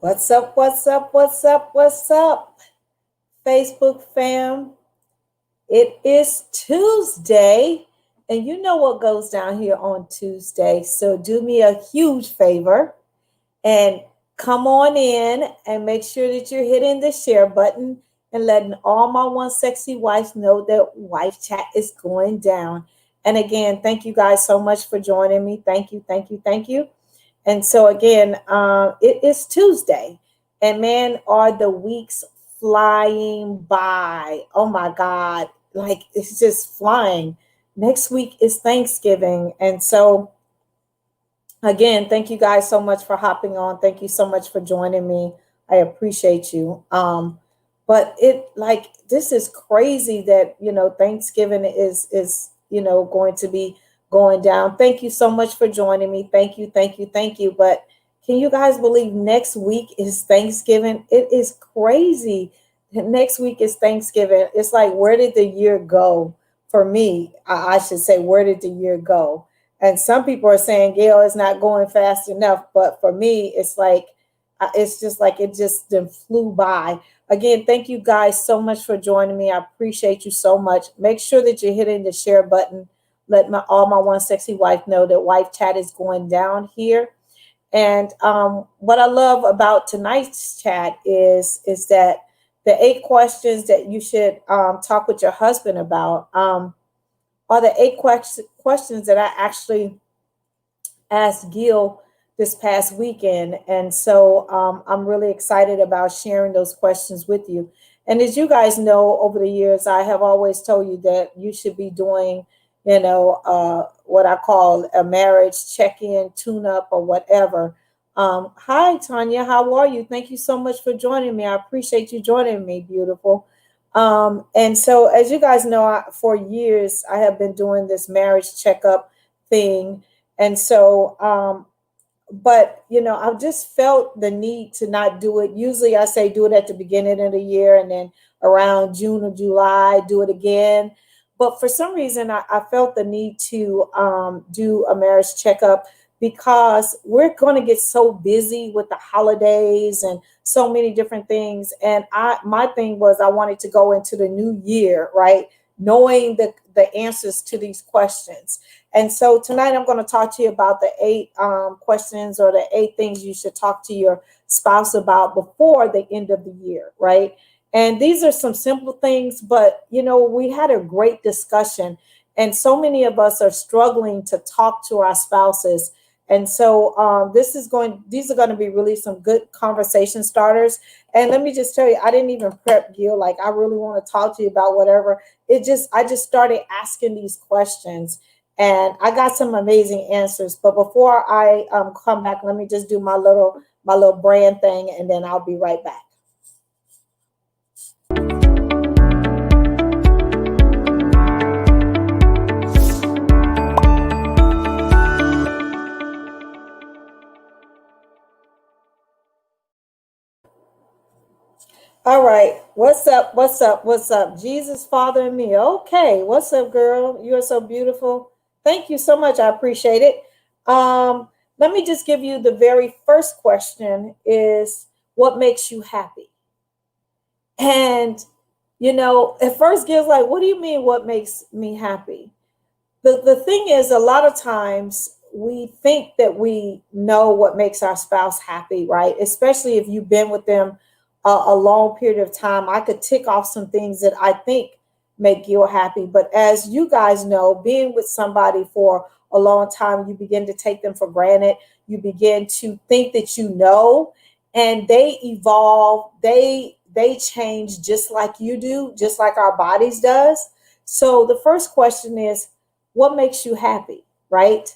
What's up? What's up? What's up? What's up? Facebook fam. It is Tuesday, and you know what goes down here on Tuesday. So do me a huge favor and come on in and make sure that you're hitting the share button and letting all my one sexy wives know that wife chat is going down. And again, thank you guys so much for joining me. Thank you, thank you, thank you. And so again, it is Tuesday, and man, are the weeks flying by? Oh my God, like it's just flying. Next week is Thanksgiving, and so again, thank you guys so much for hopping on. Thank you so much for joining me. I appreciate you. But it like this is crazy that Thanksgiving is going to be going down. Thank you so much for joining me. Thank you, thank you, thank you. But can you guys believe next week is Thanksgiving? It is crazy. Next week is Thanksgiving. It's like, where did the year go for me? I should say, where did the year go? And some people are saying, Gail, is not going fast enough. But for me, it's like, it's just like it just flew by. Again, thank you guys so much for joining me. I appreciate you so much. Make sure that you're hitting the share button. Let all my one sexy wife know that wife chat is going down here. And what I love about tonight's chat is that the 8 questions that you should talk with your husband about are the questions that I actually asked Gail this past weekend. And so I'm really excited about sharing those questions with you. And as you guys know, over the years, I have always told you that you should be doing, what I call a marriage check-in, tune-up, or whatever. Hi, Tanya. How are you? Thank you so much for joining me. I appreciate you joining me, beautiful. And so, as you guys know, for years, I have been doing this marriage checkup thing. And so, but I've just felt the need to not do it. Usually I say do it at the beginning of the year, and then around June or July, do it again. But for some reason, I felt the need to do a marriage checkup because we're going to get so busy with the holidays and so many different things. And my thing was I wanted to go into the new year, right? Knowing the answers to these questions. And so tonight I'm going to talk to you about the 8 questions or the 8 things you should talk to your spouse about before the end of the year, right? And these are some simple things, but we had a great discussion, and so many of us are struggling to talk to our spouses. And so these are going to be really some good conversation starters. And let me just tell you, I didn't even prep Gil. Like, I really want to talk to you about whatever. I just started asking these questions, and I got some amazing answers. But before I come back, let me just do my little brand thing, and then I'll be right back. All right. What's up? What's up? What's up? Jesus, Father, and me. Okay. What's up, girl? You're so beautiful. Thank you so much. I appreciate it. Let me just give you the very first question is what makes you happy? And, at first Gil's like, what do you mean what makes me happy? The thing is, a lot of times we think that we know what makes our spouse happy, right? Especially if you've been with them a long period of time. I could tick off some things that I think make you happy. But as you guys know, being with somebody for a long time, you begin to take them for granted. You begin to think that and they evolve. They change just like you do, just like our bodies does. So the first question is, what makes you happy, right?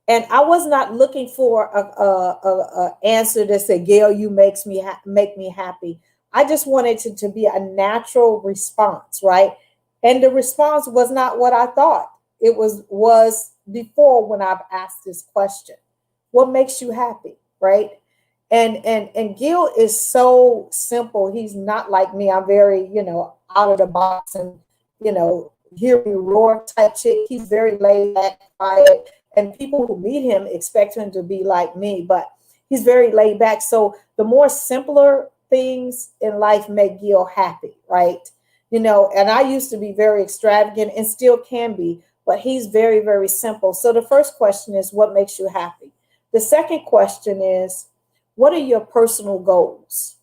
And I was not looking for a answer that said, Gail, you make me happy. I just wanted to be a natural response, right? And the response was not what I thought. It was before when I've asked this question. What makes you happy, right? And Gil is so simple. He's not like me. I'm very, out of the box and, hear me roar type chick. He's very laid back, quiet, and people who meet him expect him to be like me. But He's very laid back. So the more simpler things in life make Gil happy, right? And I used to be very extravagant and still can be, but he's very, very simple. So the first question is, what makes you happy? The second question is, what are your personal goals?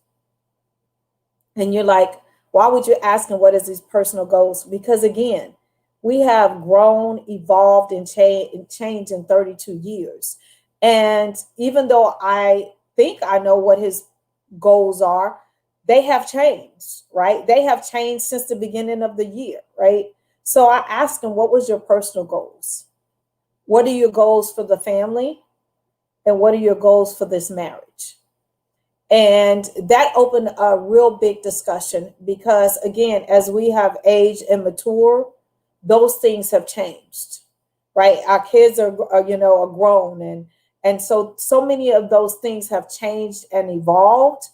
And you're like, why would you ask him what is his personal goals? Because again, we have grown, evolved, and changed in 32 years. And even though I think I know what his goals are, they have changed, right? They have changed since the beginning of the year, right? So I asked him, what was your personal goals? What are your goals for the family? And what are your goals for this marriage? And that opened a real big discussion because, again, as we have aged and mature, those things have changed, right? Our kids are grown, and so many of those things have changed and evolved.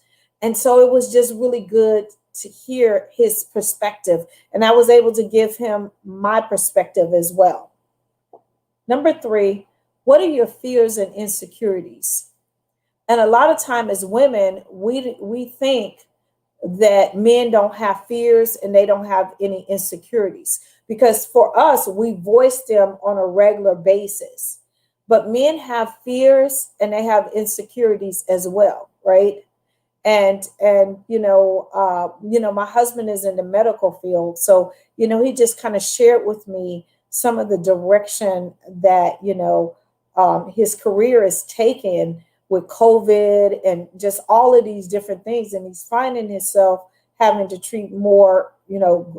And so it was just really good to hear his perspective, and I was able to give him my perspective as well. Number three, what are your fears and insecurities? And a lot of time as women, we think that men don't have fears and they don't have any insecurities, because for us, we voice them on a regular basis. But men have fears and they have insecurities as well, right? And my husband is in the medical field, so he just kind of shared with me some of the direction that his career is taken with COVID and just all of these different things. And he's finding himself having to treat more,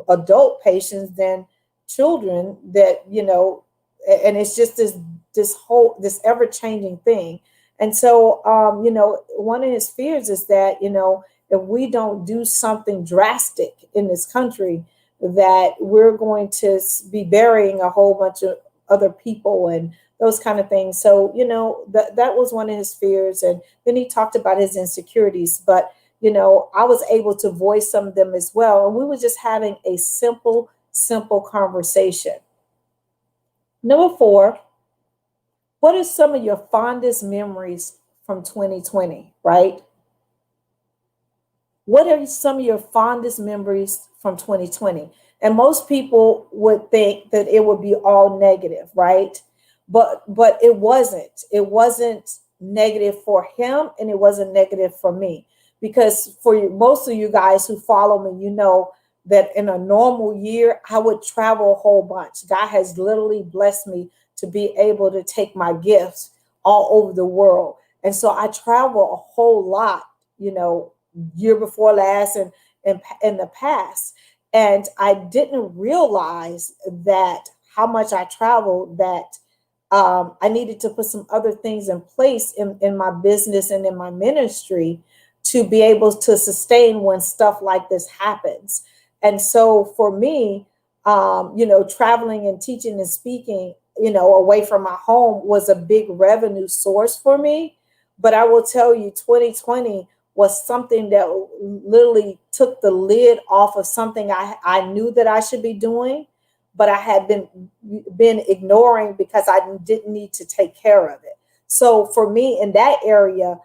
adult patients than children and it's just this ever changing thing. And so, one of his fears is that, if we don't do something drastic in this country, that we're going to be burying a whole bunch of other people and those kind of things. So, that was one of his fears. And then he talked about his insecurities, but, I was able to voice some of them as well. And we were just having a simple conversation. Number four, what are some of your fondest memories from 2020, right? What are some of your fondest memories from 2020? And most people would think that it would be all negative, right? But it wasn't. It wasn't negative for him, and it wasn't negative for me. Because for most of you guys who follow me, that in a normal year, I would travel a whole bunch. God has literally blessed me to be able to take my gifts all over the world. And so I travel a whole lot, year before last and in the past. And I didn't realize that how much I traveled, that I needed to put some other things in place in my business and in my ministry to be able to sustain when stuff like this happens. And so for me, traveling and teaching and speaking, away from my home was a big revenue source for me. But I will tell you, 2020 was something that literally took the lid off of something I knew that I should be doing, but I had been ignoring because I didn't need to take care of it. So for me in that area,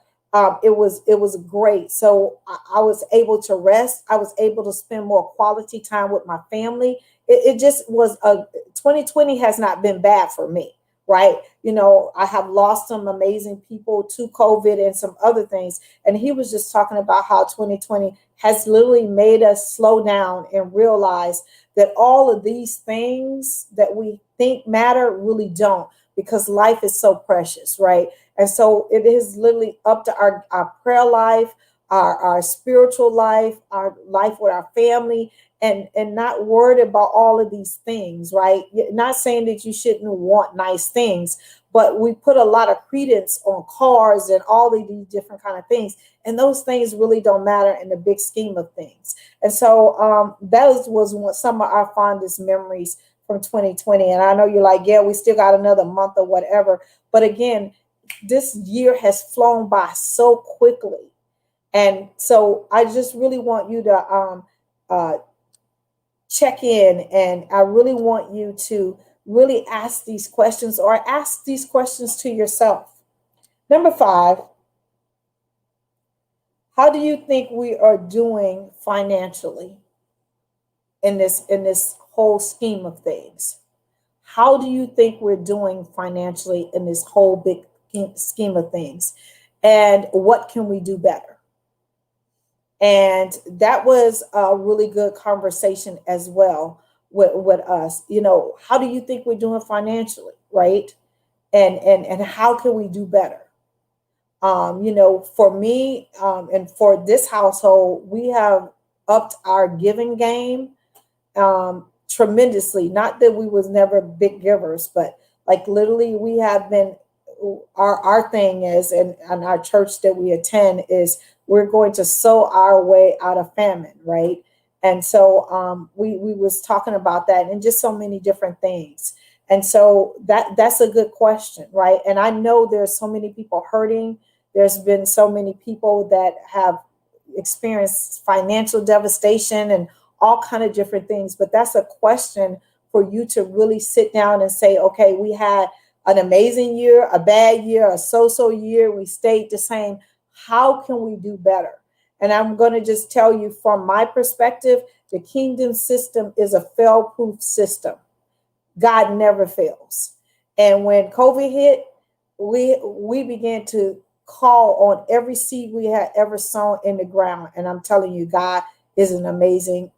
it was great. So I was able to rest. I was able to spend more quality time with my family. It just was 2020 has not been bad for me, right? I have lost some amazing people to COVID and some other things. And he was just talking about how 2020 has literally made us slow down and realize that all of these things that we think matter really don't, because life is so precious, right? And so it is literally up to our prayer life, our spiritual life, our life with our family, and not worried about all of these things, right? Not saying that you shouldn't want nice things, but we put a lot of credence on cars and all of these different kind of things. And those things really don't matter in the big scheme of things. And so that was some of our fondest memories from 2020. And I know you're like, yeah, we still got another month or whatever. But again, this year has flown by so quickly. And so I just really want you to check in, and I really want you to really ask these questions, or ask these questions to yourself. Number five, How do you think we are doing financially in this whole scheme of things? How do you think we're doing financially in this whole big scheme of things? And what can we do better? And that was a really good conversation as well with us. How do you think we're doing financially, right? And how can we do better? For me, and for this household, we have upped our giving game tremendously. Not that we was never big givers, but like literally we have been. Our thing is, and our church that we attend is, we're going to sow our way out of famine, right? And so we was talking about that and just so many different things. And so that's a good question, right? And I know there's so many people hurting. There's been so many people that have experienced financial devastation and all kind of different things. But that's a question for you to really sit down and say, okay, we had an amazing year, a bad year, a so-so year. We stayed the same. How can we do better? And I'm going to just tell you from my perspective, the kingdom system is a fail-proof system. God never fails. And when COVID hit, we began to call on every seed we had ever sown in the ground. And I'm telling you, God is an amazing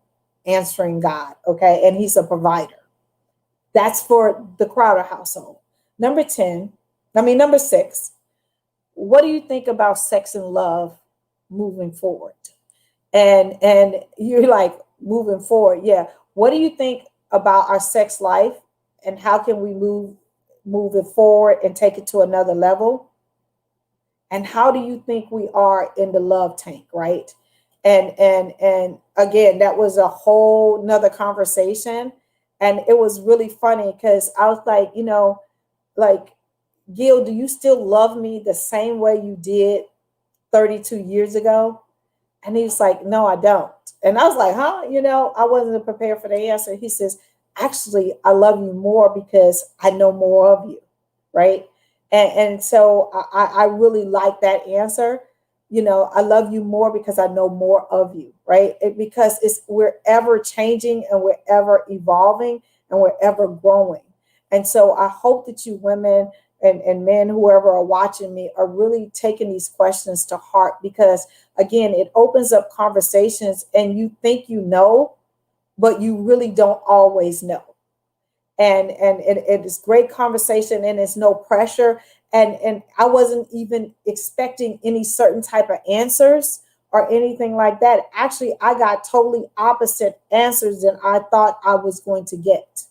answering God. Okay. And he's a provider. That's for the Crowder household. Number 6. What do you think about sex and love moving forward? And you're like, moving forward, yeah. What do you think about our sex life, and how can we move it forward and take it to another level? And how do you think we are in the love tank, right? And again, that was a whole nother conversation. And it was really funny because I was like, like, Gail, do you still love me the same way you did 32 years ago? And he was like, no, I don't. And I was like, huh? I wasn't prepared for the answer. He says, actually, I love you more because I know more of you. Right. And so I really like that answer. I love you more because I know more of you. Right. Because we're ever changing and we're ever evolving and we're ever growing. And so I hope that you women and men, whoever are watching me, are really taking these questions to heart, because again, it opens up conversations and you think you know, but you really don't always know. And it is great conversation and it's no pressure. And I wasn't even expecting any certain type of answers or anything like that. Actually, I got totally opposite answers than I thought I was going to get.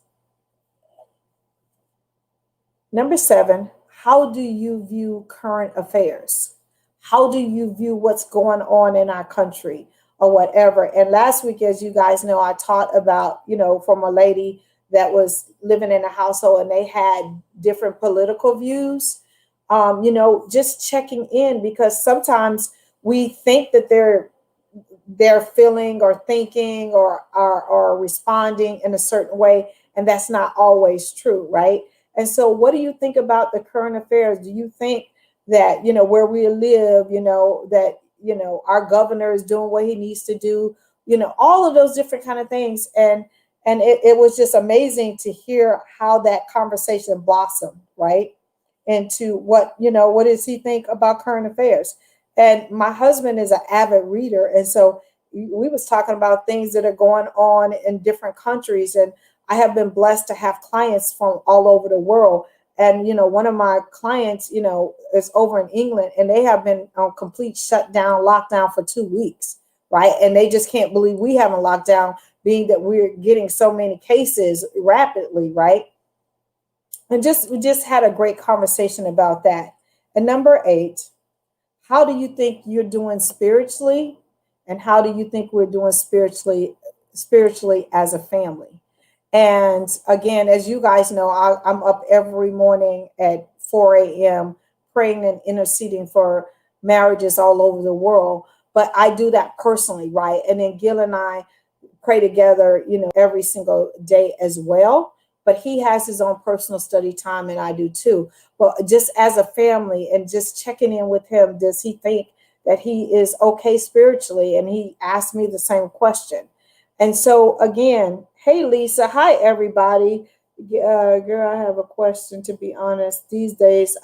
Number 7, how do you view current affairs? How do you view what's going on in our country or whatever? And last week, as you guys know, I taught about, from a lady that was living in a household and they had different political views. Just checking in, because sometimes we think that they're feeling or thinking or responding in a certain way, and that's not always true, right? And so what do you think about the current affairs? Do you think that, where we live, that, our governor is doing what he needs to do, all of those different kind of things. And it was just amazing to hear how that conversation blossomed, right? Into what does he think about current affairs? And my husband is an avid reader. And so we was talking about things that are going on in different countries. And I have been blessed to have clients from all over the world. And, one of my clients, is over in England, and they have been on complete shutdown, lockdown for 2 weeks, right? And they just can't believe we haven't locked down, being that we're getting so many cases rapidly, right? And we just had a great conversation about that. And number 8, how do you think you're doing spiritually? And how do you think we're doing spiritually as a family? And again, as you guys know, I'm up every morning at 4 a.m. praying and interceding for marriages all over the world. But I do that personally, right? And then Gil and I pray together, every single day as well. But he has his own personal study time, and I do too. But just as a family and just checking in with him, does he think that he is okay spiritually. And he asked me the same question. And so again, hey Lisa, hi everybody. Girl, I have a question. To be honest, these days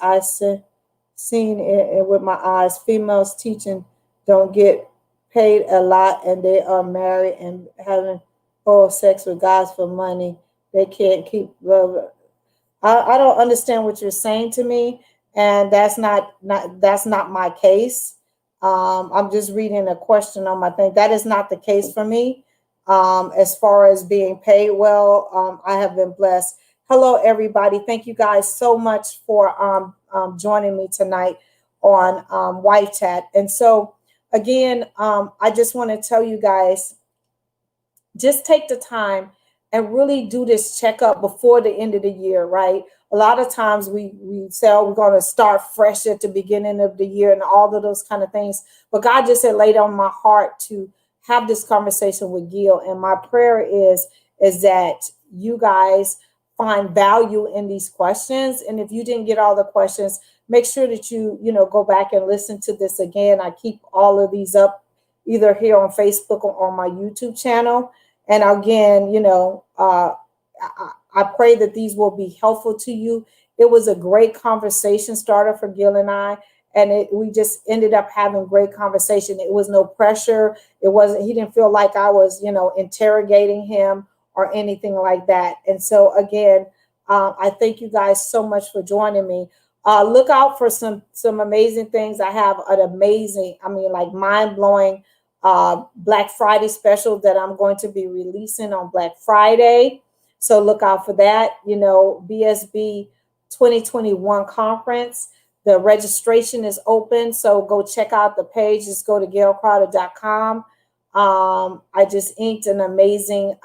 seen it with my eyes. Females teaching don't get paid a lot, and they are married and having oral sex with guys for money. They can't keep love. I don't understand what you're saying to me, and that's not my case. I'm just reading a question on my thing. That is not the case for me. As far as being paid well, I have been blessed. Hello, everybody. Thank you guys so much for joining me tonight on Wife Chat. And so, again, I just want to tell you guys, just take the time and really do this checkup before the end of the year, right? A lot of times we say, oh, we're going to start fresh at the beginning of the year and all of those kind of things. But God just had laid on my heart to have this conversation with Gail. And my prayer is that you guys find value in these questions. And if you didn't get all the questions, make sure that you go back and listen to this again. I keep all of these up either here on Facebook or on my YouTube channel. And again, I pray that these will be helpful to you. It was a great conversation starter for Gil and I, and we just ended up having great conversation. It was no pressure. He didn't feel like I was, interrogating him or anything like that. And so again, I thank you guys so much for joining me. Look out for some amazing things. I have an amazing, mind-blowing Black Friday special that I'm going to be releasing on Black Friday. So look out for that. BSB 2021 conference. The registration is open. So go check out the page. Just go to gailcrowder.com. I just inked an amazing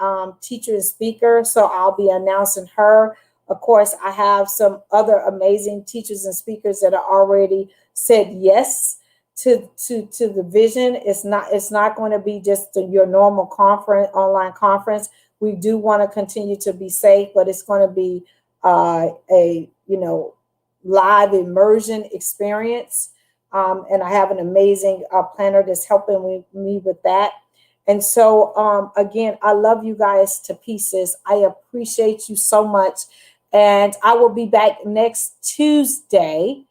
teacher and speaker. So I'll be announcing her. Of course, I have some other amazing teachers and speakers that are already said yes to the vision. It's not going to be just your normal online conference. We do want to continue to be safe, but it's going to be a live immersion experience. And I have an amazing planner that's helping me with that. And so again, I love you guys to pieces. I appreciate you so much. And I will be back next Tuesday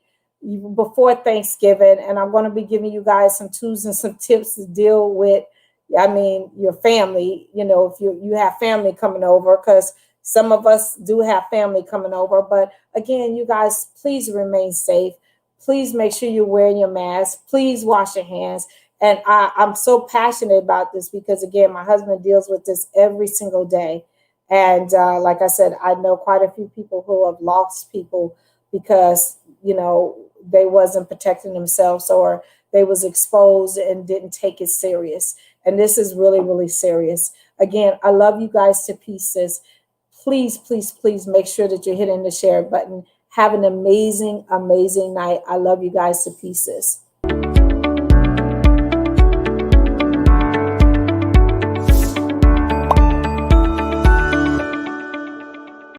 before Thanksgiving, and I'm going to be giving you guys some tools and some tips to deal with, your family, if you have family coming over, because some of us do have family coming over. But again, you guys, please remain safe. Please make sure you're wearing your mask. Please wash your hands. And I'm so passionate about this because, again, my husband deals with this every single day. And like I said, I know quite a few people who have lost people because, they wasn't protecting themselves, or they was exposed and didn't take it serious. And this is really, really serious. Again, I love you guys to pieces. Please, please, please make sure that you're hitting the share button. Have an amazing, amazing night. I love you guys to pieces.